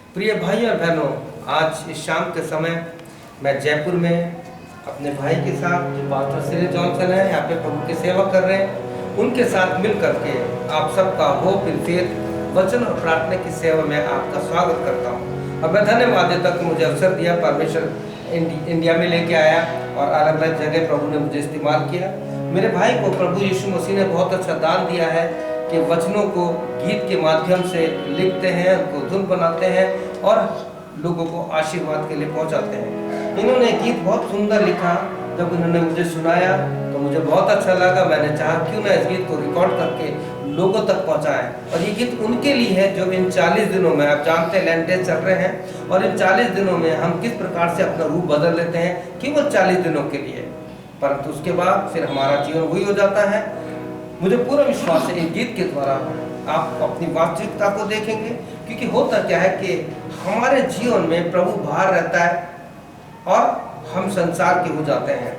प्रिय भाई और बहनों, आज इस शाम के समय मैं जयपुर में अपने भाई के साथ जो पास्टर सिरिल जॉनसन है, यहाँ पे प्रभु की सेवा कर रहे हैं, उनके साथ मिल करके आप सबका होप इन फेथ वचन और प्रार्थना की सेवा में आपका स्वागत करता हूँ। और मैं धन्यवाद देता कि मुझे अवसर दिया, परमेश्वर इंडिया में लेके आया और अलग अलग जगह प्रभु ने मुझे इस्तेमाल किया। मेरे भाई को प्रभु यीशु मसीह ने बहुत अच्छा दान दिया है कि वचनों को गीत के माध्यम से लिखते हैं, उनको धुन बनाते हैं और लोगों को आशीर्वाद के लिए पहुंचाते हैं। इन्होंने गीत बहुत सुंदर लिखा। जब इन्होंने मुझे सुनाया तो मुझे बहुत अच्छा लगा। मैंने चाहा क्यों ना इस गीत को रिकॉर्ड करके लोगों तक पहुंचाएं। और ये गीत उनके लिए है जो इन 40 दिनों में, आप जानते हैं लैंटेज चल रहे हैं, और इन 40 दिनों में हम किस प्रकार से अपना रूप बदल लेते हैं, केवल 40 दिनों के लिए, परंतु उसके बाद फिर हमारा जीवन वही हो जाता है। मुझे पूरा विश्वास है इन गीत के द्वारा आप अपनी वास्तविकता को देखेंगे, क्योंकि होता क्या है कि हमारे जीवन में प्रभु बाहर रहता है और हम संसार के हो जाते हैं।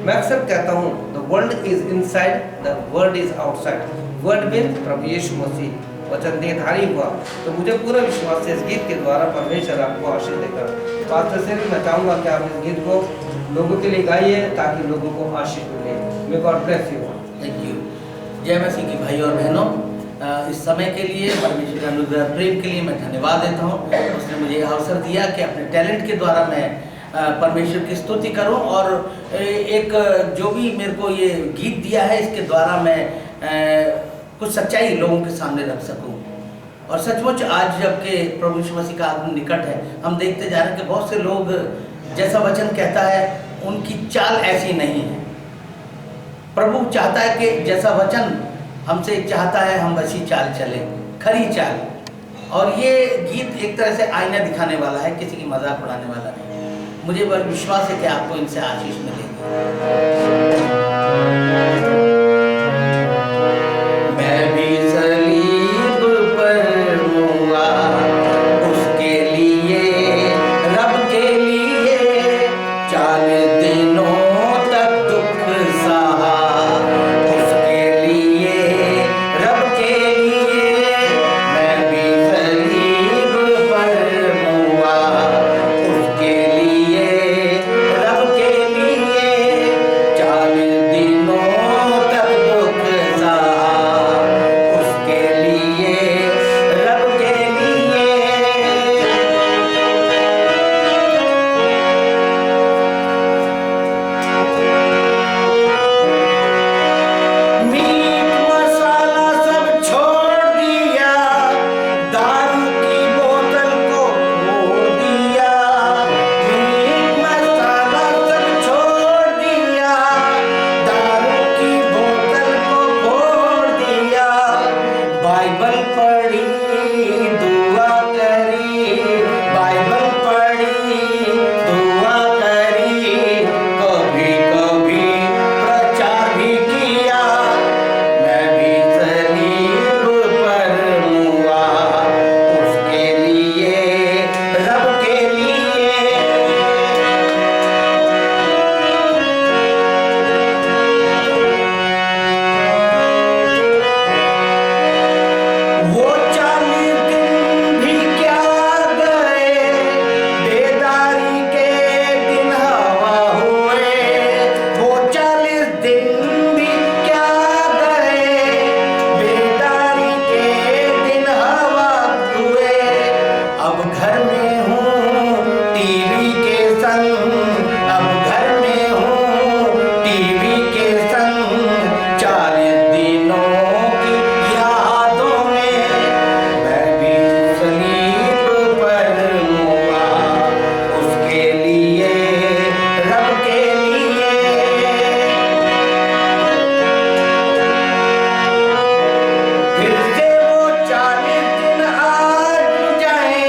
मैं अक्सर कहता हूँ the world is inside, the world is outside. World means प्रभु यीशु मसीह वचन देहधारी हुआ। तो मुझे पूरा विश्वास है इस गीत के द्वारा परमेश्वर आपको आशीष देगा। पास्टर सिरिल, मैं चाहूँगा कि आप इस गीत को लोगों के लिए गाइए ताकि लोगों को आशीष मिले। मे God bless you. Thank you. जय मसीह की भाई और बहनों, इस समय के लिए परमेश्वर के अनुग्रह प्रेम के लिए मैं धन्यवाद देता हूँ। उसने मुझे अवसर दिया कि अपने टैलेंट के द्वारा मैं परमेश्वर की स्तुति करूं और एक जो भी मेरे को ये गीत दिया है इसके द्वारा मैं कुछ सच्चाई लोगों के सामने रख सकूं। और सचमुच आज जबकि प्रभु यीशु मसीह का आगमन निकट है, हम देखते जा रहे हैं कि बहुत से लोग जैसा वचन कहता है उनकी चाल ऐसी नहीं है। प्रभु चाहता है कि जैसा वचन हमसे चाहता है हम वैसी चाल चले, खरी चाल। और ये गीत एक तरह से आईना दिखाने वाला है, किसी की मजाक उड़ाने वाला नहीं। मुझे बस विश्वास है कि आपको इनसे आशीष मिलेगी। मैं भी सलीब पर हुआ उसके लिए, रब के लिए 40 दिनों तक दुख सहा। उसके लिए, रब के लिए मैं भी सलीब पर हुआ उसके लिए, रब के लिए 40 दिनों तक दुख सहा। उसके लिए, रब के लिए। मीट मसाला सब छोड़ दिया, दारू की बोतल को फोड़ दिया। मीट मसाला सब छोड़ दिया, दारू की बोतल को फोड़ दिया। बाइबल पढ़ी, दुआ करी, बाइबल पढ़ी, दुआ करी, कभी कभी प्रचार भी किया। मैं भी सलीब पर हुआ उसके लिए, रब के लिए। वो 40 दिन भी क्या गए, बेदारी के दिन हवा हुए। वो 40 दिन भी क्या गए, बेदारी के दिन हवा हुए। अब घर में हूँ टीवी के संग, अब घर में हूँ टीवी के संग। 40 दिनों की यादों में मैं भी सलीब पर हुआ उसके लिए, रब के लिए। फिर से वो 40 दिन आज जाए,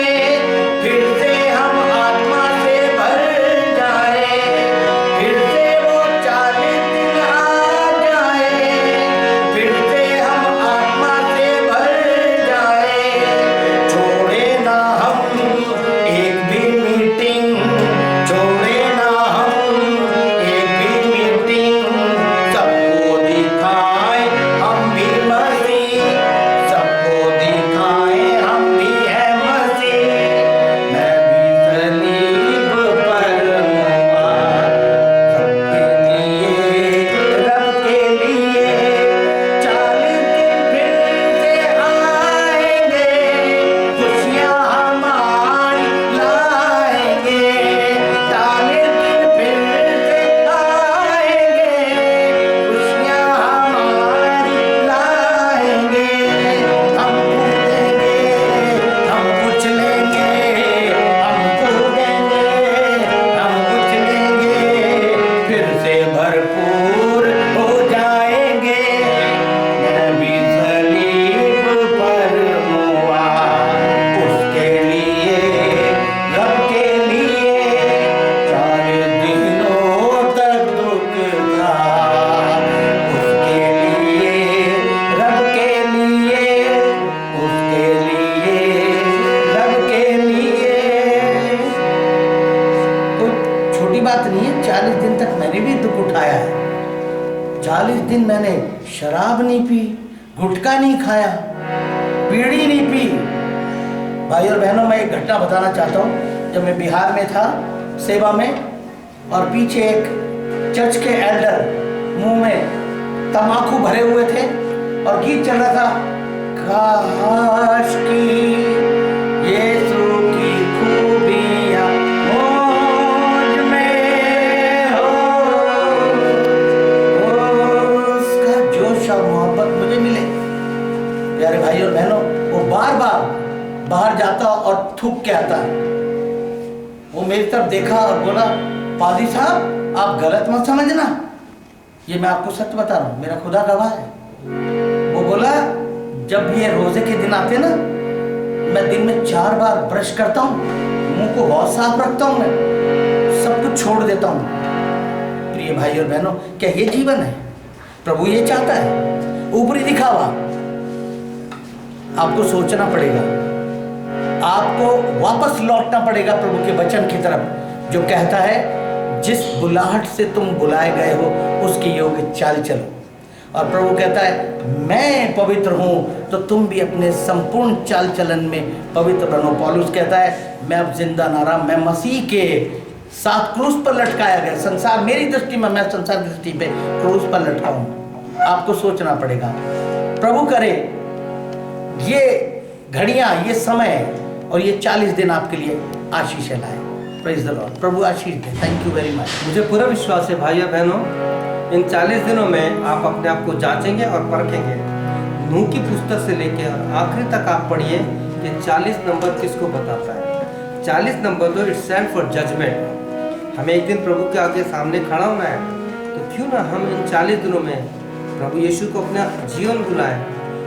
खाया है। 40 दिन मैंने शराब नहीं पी, गुटखा नहीं खाया, बीड़ी नहीं पी। भाई और बहनों, मैं एक घटना बताना चाहता हूँ। जब मैं बिहार में था सेवा में, और पीछे एक चर्च के एल्डर मुंह में तम्बाकू भरे हुए थे और गीत चल रहा था, काश की यीशु की खूबियां मुझ में हो, उसका जोश और मोहब्बत मुझे मिले। प्यारे भाई और बहनों, वो बार बार बाहर जाता और थूक के आता। वो मेरी तरफ देखा और बोला, पादी साहब आप गलत मत समझना, ये मैं आपको सच बता रहा हूँ, मेरा खुदा गवाह है। वो बोला, जब ये रोजे के दिन आते ना, मैं दिन में 4 बार ब्रश करता हूँ, मुंह को बहुत साफ रखता हूँ, मैं सब कुछ छोड़ देता हूँ। प्रिय भाई और बहनों, क्या ये जीवन है? प्रभु ये चाहता है? ऊपरी दिखावा? आपको सोचना पड़ेगा, आपको वापस लौटना पड़ेगा प्रभु के वचन की तरफ, जो कहता है जिस बुलाहट से तुम बुलाए गए हो उसकी योग्य चाल चलो। और प्रभु कहता है मैं पवित्र हूँ, तो तुम भी अपने संपूर्ण चाल चलन में पवित्र बनो। पौलुस कहता है मैं अब जिंदा ना रहा, मैं मसीह के साथ क्रूस पर लटकाया गया। संसार मेरी दृष्टि में, मैं संसार की दृष्टि पे क्रूस पर लटका हूँ। आपको सोचना पड़ेगा। प्रभु करे ये घड़ियाँ, ये समय और ये 40 दिन आपके लिए आशीष लाए। Praise the Lord. प्रभु आशीष दे। Thank you very much. मुझे पूरा विश्वास है भाइयों बहनों, इन 40 दिनों में आप अपने आप को जांचेंगे और परखेंगे। नूह की पुस्तक से लेकर आखिरी तक आप पढ़िए कि 40 नंबर किसको बताता है। 40 नंबर तो इट्स स्टैंड फॉर जजमेंट। हमें एक दिन प्रभु के आगे सामने खड़ा होना है, तो क्यों ना हम इन 40 दिनों में प्रभु यीशु को अपना जीवन बुलाएं।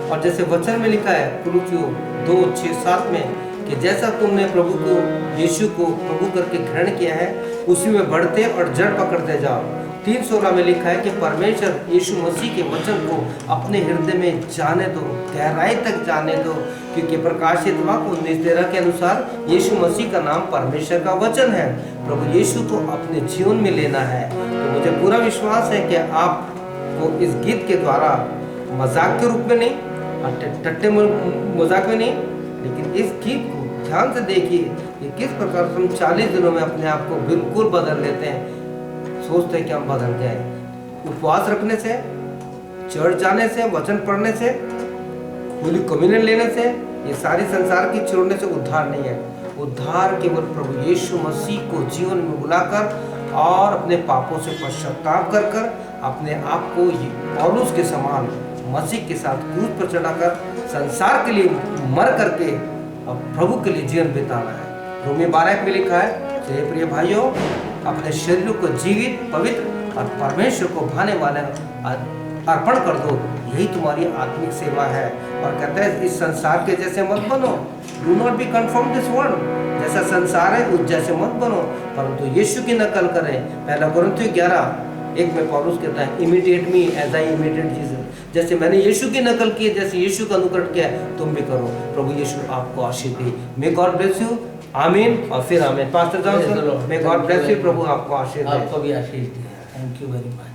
और जैसे वचन में लिखा है कुलुसियों 2:6-7 में कि जैसा तुमने प्रभु को, यीशु को प्रभु करके ग्रहण किया है, उसी में बढ़ते और जड़ पकड़ते जाओ। 3:16 में लिखा है कि परमेश्वर यीशु मसीह के वचन को अपने हृदय में जाने दो, गहराई तक जाने दो, क्योंकि प्रकाशित वाक्य 19:13 के अनुसार यीशु मसीह का नाम परमेश्वर का वचन है। प्रभु यीशु को अपने जीवन में लेना है। तो मुझे पूरा विश्वास है कि आपको इस गीत के द्वारा मजाक के रूप में नहीं, टट्टे मजाक में नहीं, लेकिन इस गीत को ध्यान से देखिए कि किस प्रकार से हम 40 दिनों में अपने आप को बिल्कुल बदल लेते हैं। सोचते हैं कि हम बदल गए। उपवास रखने से, चर्च जाने से, वचन पढ़ने से, होली कम्युनियन लेने से, ये सारी संसार की छोड़ने से उद्धार नहीं है। उद्धार केवल प्रभु यीशु मसीह को जीवन में बुलाकर और अपने पापों से पश्चाताप कर कर अपने आप को पौलुस के समान मसीह के साथ क्रूस पर चढ़ाकर संसार के लिए मर करके अब प्रभु के लिए जीवन बिताना है। रोमी 12 में लिखा है, चलिए प्रिय भाइयों, अपने शरीर को जीवित, पवित्र और परमेश्वर को भाने वाले अर्पण कर दो, यही तुम्हारी आत्मिक सेवा है। और कहता है इस संसार के जैसे मत बनो, do not be confirm this world. जैसा संसार है उस जैसे मत बनो, परंतु यीशु की नकल करें। 1 कोरिन्थियों 11:1 में पौलुस कहता है imitate me as I imitate Jesus. जैसे मैंने यीशु की नकल की, जैसे यीशु का अनुकरण किया, तुम भी करो। प्रभु यीशु आपको आशीष दे। May God bless you. आमीन और फिर आमीन। Pastor Johnson, may God bless you. प्रभु आपको आशीष दे। आपको भी आशीष दे। Thank you very much.